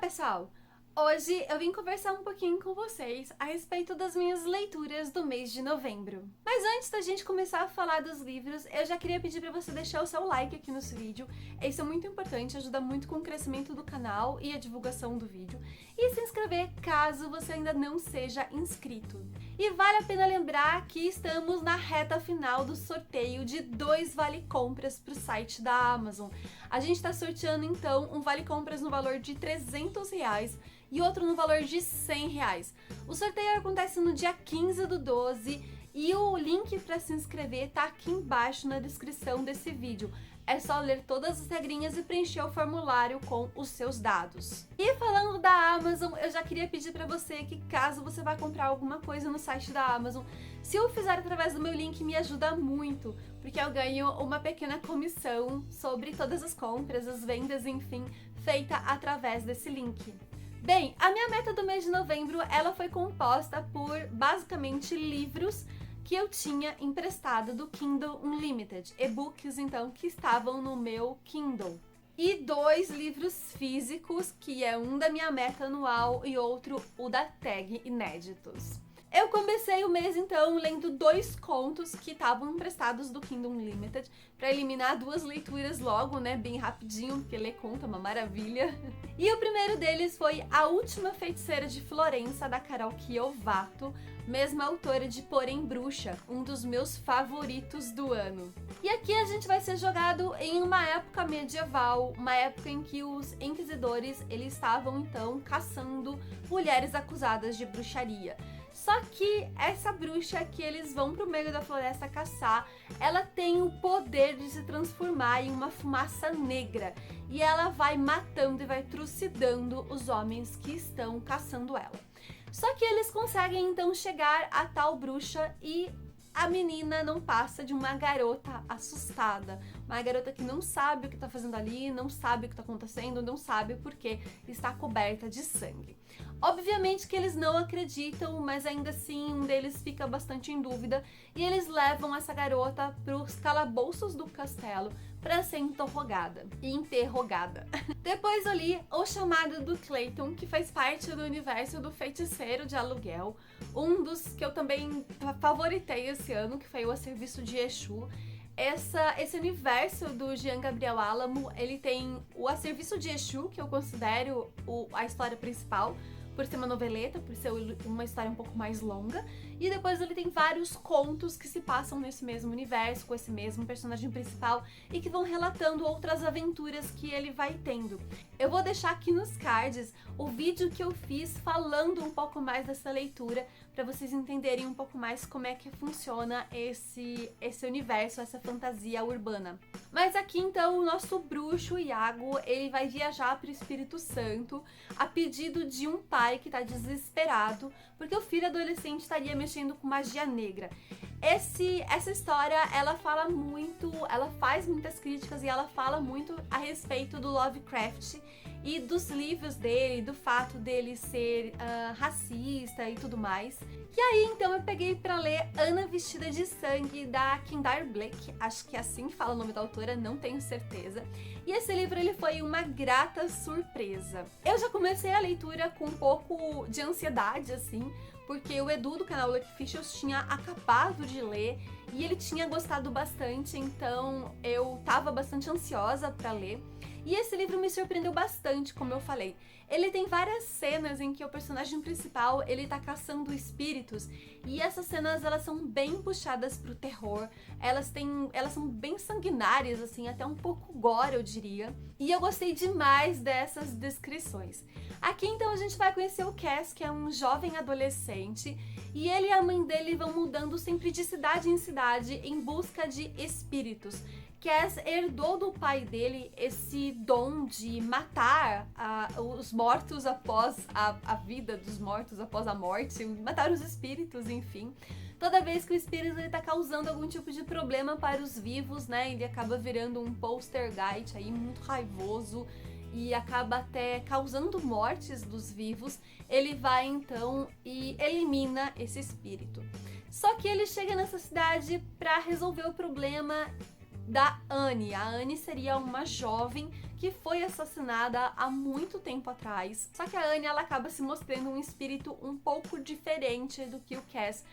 pessoal! Hoje eu vim conversar um pouquinho com vocês a respeito das minhas leituras do mês de novembro. Mas antes da gente começar a falar dos livros, eu já queria pedir para você deixar o seu like aqui nesse vídeo. Isso é muito importante, ajuda muito com o crescimento do canal e a divulgação do vídeo. E se inscrever caso você ainda não seja inscrito. E vale a pena lembrar que estamos na reta final do sorteio de 2 vale-compras para o site da Amazon. A gente está sorteando então um vale-compras no valor de R$300 e outro no valor de R$100. O sorteio acontece no dia 15/12 e o link para se inscrever tá aqui embaixo na descrição desse vídeo. É só ler todas as regrinhas e preencher o formulário com os seus dados. E falando da Amazon, eu já queria pedir para você que caso você vá comprar alguma coisa no site da Amazon, se o fizer através do meu link me ajuda muito, porque eu ganho uma pequena comissão sobre todas as compras, as vendas, enfim, feita através desse link. Bem, a minha meta do mês de novembro, ela foi composta por basicamente livros que eu tinha emprestado do Kindle Unlimited, e-books então que estavam no meu Kindle. E 2 livros físicos, que é um da minha meta anual e outro o da tag inéditos. Eu comecei o mês então lendo 2 contos que estavam emprestados do Kindle Unlimited para eliminar 2 leituras logo, né, bem rapidinho, porque ler conto é uma maravilha. E o primeiro deles foi A Última Feiticeira de Florença, da Carol Kiovato, mesma autora de Porém Bruxa, um dos meus favoritos do ano. E aqui a gente vai ser jogado em uma época medieval, uma época em que os inquisidores eles estavam então caçando mulheres acusadas de bruxaria. Só que essa bruxa que eles vão pro meio da floresta caçar, ela tem o poder de se transformar em uma fumaça negra. E ela vai matando e vai trucidando os homens que estão caçando ela. Só que eles conseguem então chegar a tal bruxa e a menina não passa de uma garota assustada. Uma garota que não sabe o que está fazendo ali, não sabe o que está acontecendo, não sabe porque está coberta de sangue. Obviamente que eles não acreditam, mas ainda assim um deles fica bastante em dúvida e eles levam essa garota para os calabouços do castelo para ser interrogada. Depois eu li O Chamado do Clayton, que faz parte do universo do Feiticeiro de Aluguel, um dos que eu também favoritei esse ano, que foi o A Serviço de Exu. Esse universo do Jean Gabriel Álamo, ele tem o A Serviço de Exu, que eu considero a história principal, por ser uma noveleta, por ser uma história um pouco mais longa, e depois ele tem vários contos que se passam nesse mesmo universo, com esse mesmo personagem principal, e que vão relatando outras aventuras que ele vai tendo. Eu vou deixar aqui nos cards o vídeo que eu fiz falando um pouco mais dessa leitura, para vocês entenderem um pouco mais como é que funciona esse universo, essa fantasia urbana. Mas aqui então o nosso bruxo Iago, ele vai viajar para o Espírito Santo a pedido de um pai que está desesperado porque o filho adolescente estaria mexendo com magia negra. Essa história, ela fala muito, ela faz muitas críticas e ela fala muito a respeito do Lovecraft e dos livros dele, do fato dele ser racista e tudo mais. E aí, então, eu peguei pra ler Ana Vestida de Sangue, da Kendare Black, acho que é assim que fala o nome da autora, não tenho certeza. E esse livro, ele foi uma grata surpresa. Eu já comecei a leitura com um pouco de ansiedade, assim, porque o Edu do canal Lucky Fishes tinha acabado de ler e ele tinha gostado bastante, então eu tava bastante ansiosa pra ler. E esse livro me surpreendeu bastante, como eu falei. Ele tem várias cenas em que o personagem principal, ele tá caçando espíritos, e essas cenas, elas são bem puxadas pro terror, elas são bem sanguinárias, assim, até um pouco gore, eu diria. E eu gostei demais dessas descrições. Aqui, então, a gente vai conhecer o Cass, que é um jovem adolescente, e ele e a mãe dele vão mudando sempre de cidade em cidade em busca de espíritos. Cass herdou do pai dele esse dom de matar os mortos após a vida dos mortos, após a morte, matar os espíritos, enfim. Toda vez que o espírito está causando algum tipo de problema para os vivos, né, ele acaba virando um poltergeist aí muito raivoso e acaba até causando mortes dos vivos. Ele vai então e elimina esse espírito. Só que ele chega nessa cidade para resolver o problema da Annie. A Annie seria uma jovem que foi assassinada há muito tempo atrás. Só que a Annie, ela acaba se mostrando um espírito um pouco diferente do que o Cass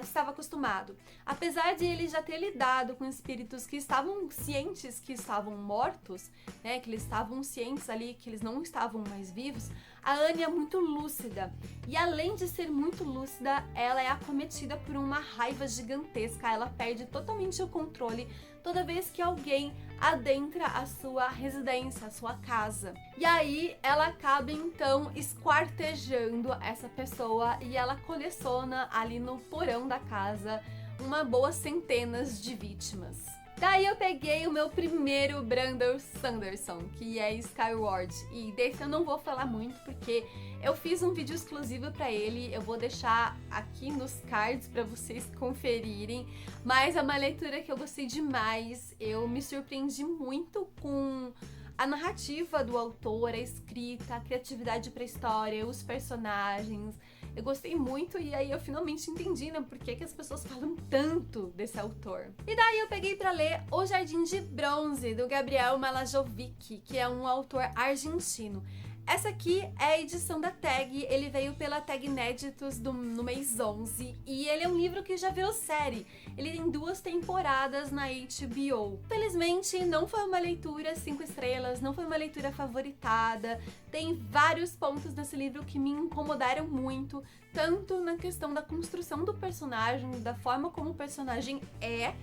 estava acostumado. Apesar de ele já ter lidado com espíritos que estavam cientes que estavam mortos, né, que eles estavam cientes ali que eles não estavam mais vivos, a Annie é muito lúcida. E além de ser muito lúcida, ela é acometida por uma raiva gigantesca. Ela perde totalmente o controle toda vez que alguém adentra a sua residência, a sua casa. E aí ela acaba então esquartejando essa pessoa e ela coleciona ali no porão da casa uma boa centenas de vítimas. Daí eu peguei o meu primeiro Brandon Sanderson, que é Skyward, e desse eu não vou falar muito porque eu fiz um vídeo exclusivo pra ele, eu vou deixar aqui nos cards pra vocês conferirem, mas é uma leitura que eu gostei demais, eu me surpreendi muito com a narrativa do autor, a escrita, a criatividade pra história, os personagens. Eu gostei muito e aí eu finalmente entendi, né, por que as pessoas falam tanto desse autor. E daí eu peguei pra ler O Jardim de Bronze, do Gabriel Malajovic, que é um autor argentino. Essa aqui é a edição da Tag, ele veio pela Tag Inéditos no mês 11 e ele é um livro que já virou série. Ele tem 2 temporadas na HBO. Felizmente não foi uma leitura 5 estrelas, não foi uma leitura favoritada. Tem vários pontos nesse livro que me incomodaram muito, tanto na questão da construção do personagem, da forma como o personagem é,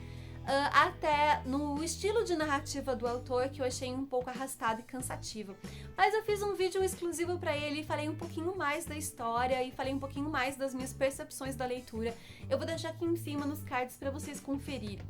até no estilo de narrativa do autor, que eu achei um pouco arrastado e cansativo. Mas eu fiz um vídeo exclusivo pra ele e falei um pouquinho mais da história e falei um pouquinho mais das minhas percepções da leitura. Eu vou deixar aqui em cima nos cards pra vocês conferirem.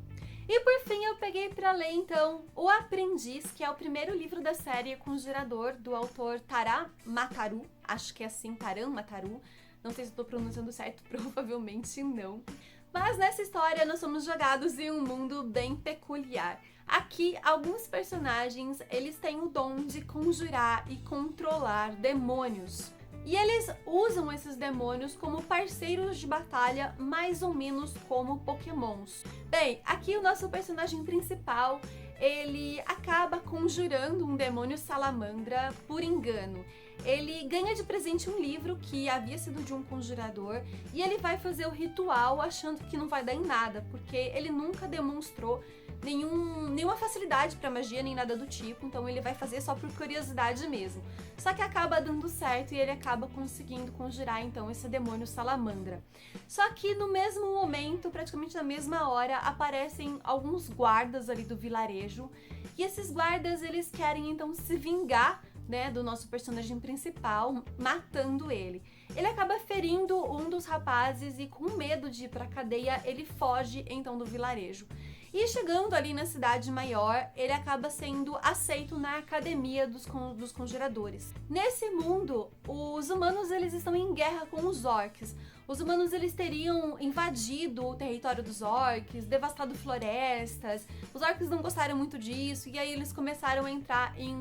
E por fim eu peguei pra ler então O Aprendiz, que é o primeiro livro da série Conjurador, do autor Taran Mataru, acho que é assim, Taran Mataru, não sei se estou pronunciando certo, provavelmente não. Mas nessa história nós somos jogados em um mundo bem peculiar. Aqui, alguns personagens, eles têm o dom de conjurar e controlar demônios. E eles usam esses demônios como parceiros de batalha, mais ou menos como pokémons. Bem, aqui o nosso personagem principal, ele acaba conjurando um demônio salamandra por engano. Ele ganha de presente um livro que havia sido de um conjurador e ele vai fazer o ritual achando que não vai dar em nada, porque ele nunca demonstrou nenhuma facilidade pra magia, nem nada do tipo, então ele vai fazer só por curiosidade mesmo. Só que acaba dando certo e ele acaba conseguindo conjurar então esse demônio salamandra. Só que no mesmo momento, praticamente na mesma hora, aparecem alguns guardas ali do vilarejo e esses guardas eles querem então se vingar, né, do nosso personagem principal, matando ele. Ele acaba ferindo um dos rapazes e com medo de ir pra cadeia, ele foge então do vilarejo. E chegando ali na cidade maior, ele acaba sendo aceito na academia dos conjuradores. Nesse mundo, os humanos eles estão em guerra com os orcs. Os humanos eles teriam invadido o território dos orcs, devastado florestas. Os orcs não gostaram muito disso e aí eles começaram a entrar em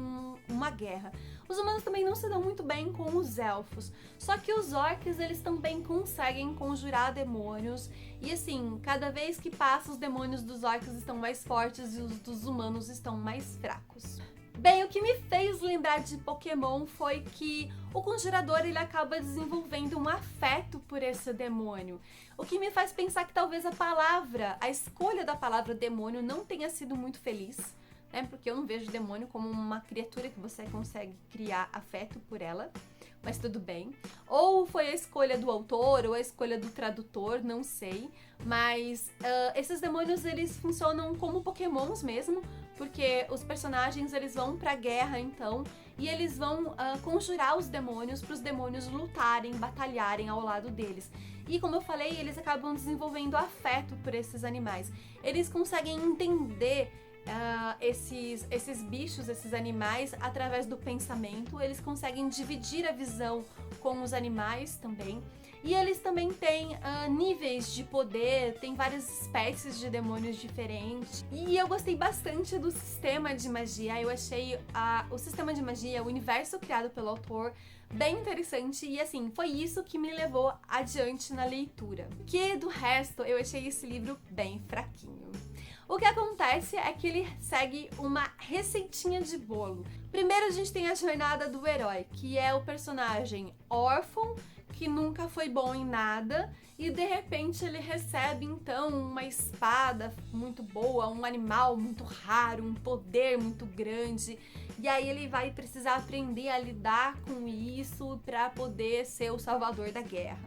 uma guerra. Os humanos também não se dão muito bem com os elfos, só que os orcs eles também conseguem conjurar demônios e assim, cada vez que passa os demônios dos orcs estão mais fortes e os dos humanos estão mais fracos. Bem, o que me fez lembrar de Pokémon foi que o conjurador ele acaba desenvolvendo um afeto por esse demônio, o que me faz pensar que talvez a escolha da palavra demônio não tenha sido muito feliz, né? Porque eu não vejo demônio como uma criatura que você consegue criar afeto por ela, mas tudo bem. Ou foi a escolha do autor, ou a escolha do tradutor, não sei. Mas esses demônios, eles funcionam como pokémons mesmo, porque os personagens, eles vão pra guerra, então, e eles vão conjurar os demônios para os demônios lutarem, batalharem ao lado deles. E como eu falei, eles acabam desenvolvendo afeto por esses animais. Eles conseguem entender esses bichos, esses animais, através do pensamento. Eles conseguem dividir a visão com os animais também. E eles também têm níveis de poder, tem várias espécies de demônios diferentes. E eu gostei bastante do sistema de magia. Eu achei o sistema de magia, o universo criado pelo autor, bem interessante. E assim, foi isso que me levou adiante na leitura. Que do resto, eu achei esse livro bem fraquinho. O que acontece é que ele segue uma receitinha de bolo. Primeiro a gente tem a jornada do herói, que é o personagem órfão, que nunca foi bom em nada, e de repente ele recebe então uma espada muito boa, um animal muito raro, um poder muito grande, e aí ele vai precisar aprender a lidar com isso para poder ser o salvador da guerra.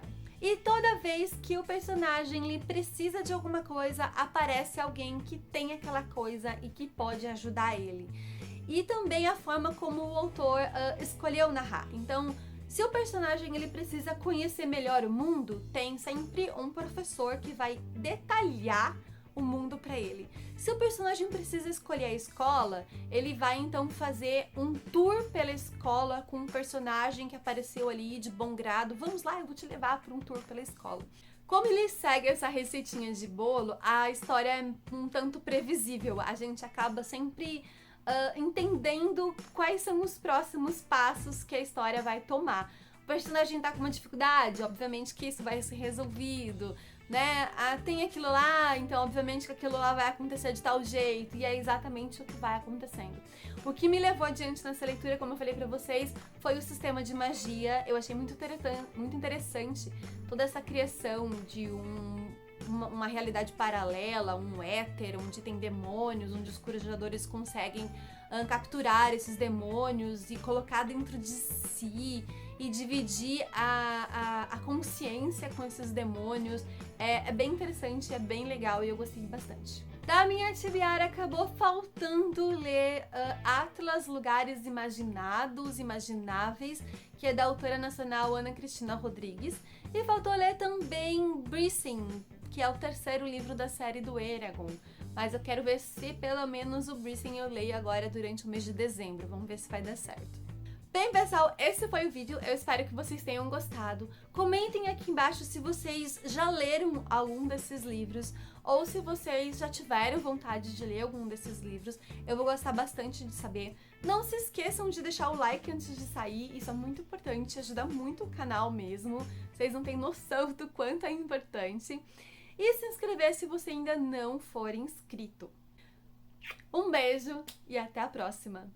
E toda vez que o personagem ele precisa de alguma coisa, aparece alguém que tem aquela coisa e que pode ajudar ele. E também a forma como o autor escolheu narrar. Então, se o personagem ele precisa conhecer melhor o mundo, tem sempre um professor que vai detalhar o mundo para ele. Se o personagem precisa escolher a escola, ele vai então fazer um tour pela escola com um personagem que apareceu ali de bom grado. Vamos lá, eu vou te levar para um tour pela escola. Como ele segue essa receitinha de bolo, a história é um tanto previsível. A gente acaba sempre entendendo quais são os próximos passos que a história vai tomar. O personagem tá com uma dificuldade, obviamente que isso vai ser resolvido, né? Tem aquilo lá, então obviamente que aquilo lá vai acontecer de tal jeito, e é exatamente o que vai acontecendo. O que me levou adiante nessa leitura, como eu falei pra vocês, foi o sistema de magia. Eu achei muito interessante toda essa criação de uma realidade paralela, um éter, onde tem demônios, onde os corujadores conseguem capturar esses demônios e colocar dentro de si e dividir a consciência com esses demônios. É bem interessante, é bem legal e eu gostei bastante. Da minha TBR acabou faltando ler Atlas Lugares Imaginados, Imagináveis, que é da autora nacional Ana Cristina Rodrigues, e faltou ler também Brising, que é o terceiro livro da série do Eragon. Mas eu quero ver se pelo menos o Brising eu leio agora durante o mês de dezembro. Vamos ver se vai dar certo. Bem, pessoal, esse foi o vídeo. Eu espero que vocês tenham gostado. Comentem aqui embaixo se vocês já leram algum desses livros ou se vocês já tiveram vontade de ler algum desses livros. Eu vou gostar bastante de saber. Não se esqueçam de deixar o like antes de sair. Isso é muito importante, ajuda muito o canal mesmo. Vocês não têm noção do quanto é importante. E se inscrever se você ainda não for inscrito. Um beijo e até a próxima!